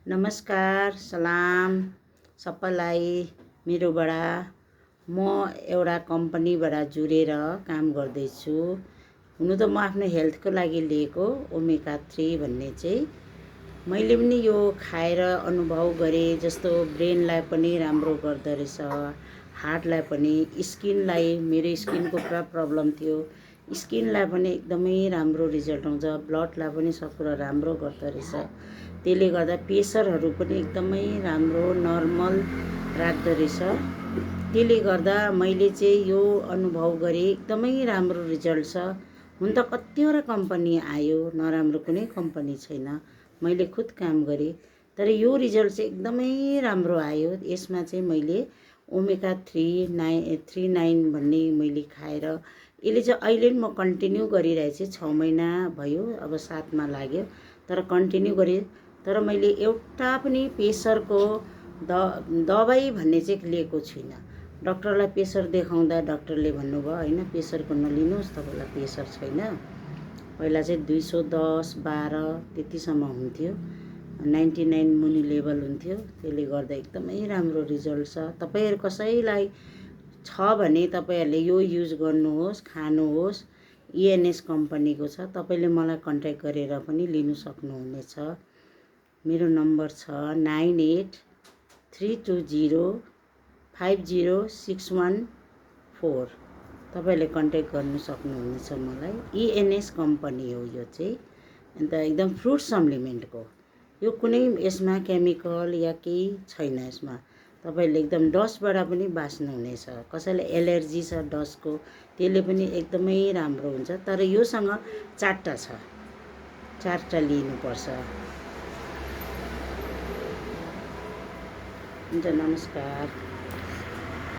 नमस्कार, सलाम सबैलाई मेरोबाट। म एउटा कम्पनीबाट जुरेर काम गर्दैछु। हुनु त म आफ्नो हेल्थको लागि लिएको ओमेगा 3 भन्ने चाहिँ मैले पनि यो खाएर अनुभव गरेँ। जस्तो ब्रेनलाई पनि राम्रो गर्दो रहेछ, हार्टलाई पनि, स्किनलाई, मेरो स्किनको पुरा प्रब्लम थियो, स्किनलाई पनि एकदमै राम्रो रिजल्ट आउँछ, ब्लडलाई पनि सब कुरा राम्रो गर्दो रहेछ। त्यसले गर्दा प्रेसरहरू पनि एकदमै राम्रो नर्मल राख्दो रहेछ। त्यसले गर्दा मैले चाहिँ यो अनुभव गरेँ, एकदमै राम्रो रिजल्ट छ। हुन त कतिवटा कम्पनी आयो, नराम्रो कुनै कम्पनी छैन, मैले खुद काम गरेँ, तर यो रिजल्ट चाहिँ एकदमै राम्रो आयो। यसमा चाहिँ मैले ओमेगा 3 भन्ने मैले खाएर यसले चाहिँ अहिले पनि म कन्टिन्यू गरिरहेको छु। 6 महिना भयो, अब 7मा लाग्यो, तर कन्टिन्यू गरेँ। तर मैले एउटा पनि प्रेसरको दबाई भन्ने चाहिँ लिएको छुइनँ। डक्टरलाई प्रेसर देखाउँदा डक्टरले भन्नुभयो होइन, प्रेसरको नलिनुहोस्, तपाईँलाई प्रेसर छैन। पहिला चाहिँ 210/12 त्यतिसम्म हुन्थ्यो, 99 मुनि लेभल हुन्थ्यो। त्यसले गर्दा एकदमै राम्रो रिजल्ट छ। तपाईँहरू कसैलाई छ भने तपाईँहरूले यो युज गर्नुहोस्, खानुहोस्। इएनएस कम्पनीको छ, तपाईँले मलाई कन्ट्याक्ट गरेर पनि लिनु सक्नुहुनेछ। मेरो नम्बर छ 9832050614। तपाईँले कन्ट्याक्ट गर्नु सक्नुहुनेछ मलाई। इएनएस कम्पनी हो यो चाहिँ, अन्त एकदम फ्रुट सप्लिमेन्टको। यो कुनै यसमा केमिकल या केही छैन यसमा। तपाईँले एकदम डस्टबाट पनि बाँच्नुहुनेछ। कसैलाई एलर्जी छ डस्टको, त्यसले पनि एकदमै राम्रो हुन्छ। तर योसँग 4टा छ, 4टा लिनुपर्छ। हुन्छ, नमस्कार।